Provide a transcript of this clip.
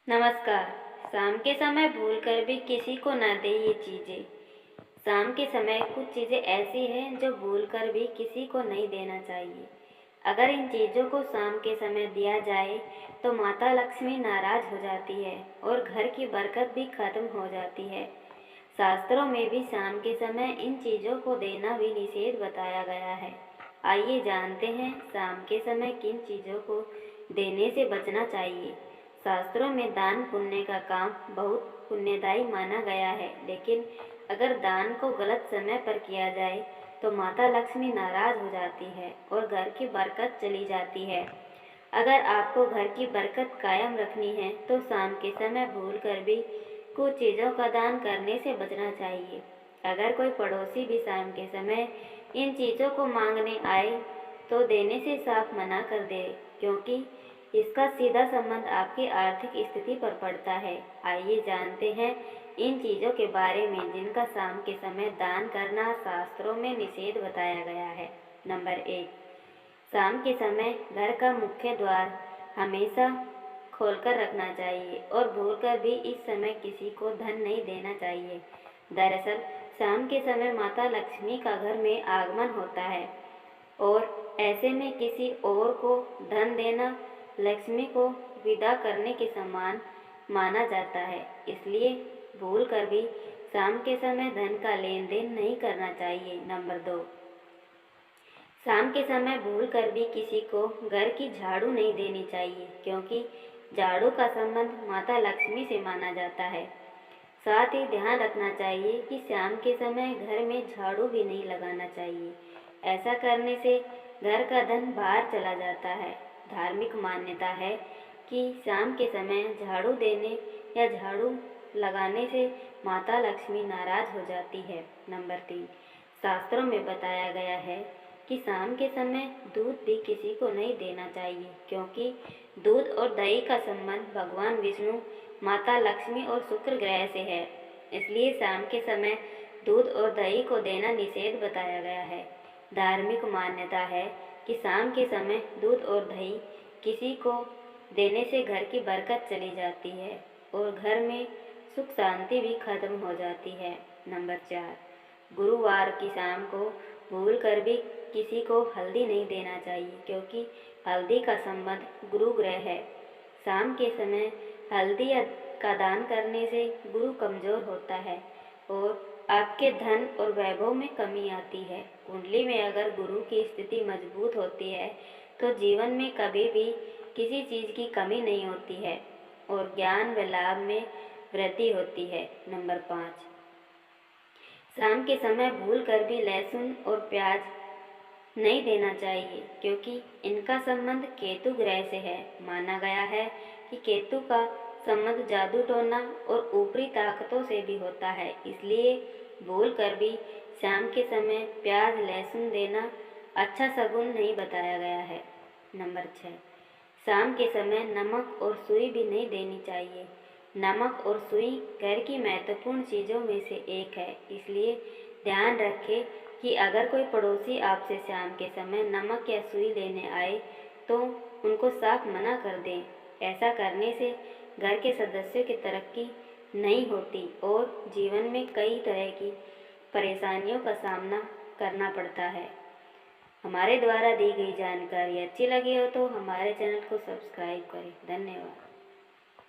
नमस्कार। शाम के समय भूलकर भी किसी को ना दे ये चीज़ें। शाम के समय कुछ चीज़ें ऐसी हैं जो भूलकर भी किसी को नहीं देना चाहिए। अगर इन चीज़ों को शाम के समय दिया जाए तो माता लक्ष्मी नाराज हो जाती है और घर की बरकत भी खत्म हो जाती है। शास्त्रों में भी शाम के समय इन चीज़ों को देना भी निषेध बताया गया है। आइए जानते हैं शाम के समय किन चीज़ों को देने से बचना चाहिए। शास्त्रों में दान पुण्य का काम बहुत पुण्यदायी माना गया है, लेकिन अगर दान को गलत समय पर किया जाए तो माता लक्ष्मी नाराज हो जाती है और घर की बरकत चली जाती है। अगर आपको घर की बरकत कायम रखनी है तो शाम के समय भूल कर भी कुछ चीज़ों का दान करने से बचना चाहिए। अगर कोई पड़ोसी भी शाम के समय इन चीज़ों को मांगने आए तो देने से साफ मना कर दे, क्योंकि इसका सीधा संबंध आपकी आर्थिक स्थिति पर पड़ता है। आइए जानते हैं इन चीज़ों के बारे में जिनका शाम के समय दान करना शास्त्रों में निषेध बताया गया है। नंबर 1, शाम के समय घर का मुख्य द्वार हमेशा खोलकर रखना चाहिए और भूलकर भी इस समय किसी को धन नहीं देना चाहिए। दरअसल शाम के समय माता लक्ष्मी का घर में आगमन होता है और ऐसे में किसी और को धन देना लक्ष्मी को विदा करने के समान माना जाता है। इसलिए भूल कर भी शाम के समय धन का लेन देन नहीं करना चाहिए। नंबर 2, शाम के समय भूल कर भी किसी को घर की झाड़ू नहीं देनी चाहिए, क्योंकि झाड़ू का संबंध माता लक्ष्मी से माना जाता है। साथ ही ध्यान रखना चाहिए कि शाम के समय घर में झाड़ू भी नहीं लगाना चाहिए। ऐसा करने से घर का धन बाहर चला जाता है। धार्मिक मान्यता है कि शाम के समय झाड़ू देने या झाड़ू लगाने से माता लक्ष्मी नाराज हो जाती है। नंबर 3, शास्त्रों में बताया गया है कि शाम के समय दूध भी किसी को नहीं देना चाहिए, क्योंकि दूध और दही का संबंध भगवान विष्णु, माता लक्ष्मी और शुक्र ग्रह से है। इसलिए शाम के समय दूध और दही को देना निषेध बताया गया है। धार्मिक मान्यता है कि शाम के समय दूध और दही किसी को देने से घर की बरकत चली जाती है और घर में सुख शांति भी खत्म हो जाती है। नंबर 4, गुरुवार की शाम को भूल कर भी किसी को हल्दी नहीं देना चाहिए, क्योंकि हल्दी का संबंध गुरु ग्रह है। शाम के समय हल्दी का दान करने से गुरु कमज़ोर होता है और आपके धन और वैभव में कमी आती है। कुंडली में अगर गुरु की स्थिति मजबूत होती है तो जीवन में कभी भी किसी चीज़ की कमी नहीं होती है और ज्ञान व लाभ में वृद्धि होती है। नंबर 5, शाम के समय भूल कर भी लहसुन और प्याज नहीं देना चाहिए, क्योंकि इनका संबंध केतु ग्रह से है। माना गया है कि केतु का संबंध जादू टोना और ऊपरी ताकतों से भी होता है। इसलिए भूल कर भी शाम के समय प्याज लहसुन देना अच्छा शगुन नहीं बताया गया है। नंबर 6, शाम के समय नमक और सुई भी नहीं देनी चाहिए। नमक और सुई घर की महत्वपूर्ण चीज़ों में से एक है। इसलिए ध्यान रखें कि अगर कोई पड़ोसी आपसे शाम के समय नमक या सुई लेने आए तो उनको साफ मना कर दें। ऐसा करने से घर के सदस्यों की तरक्की नहीं होती और जीवन में कई तरह की परेशानियों का सामना करना पड़ता है। हमारे द्वारा दी गई जानकारी अच्छी लगी हो तो हमारे चैनल को सब्सक्राइब करें। धन्यवाद।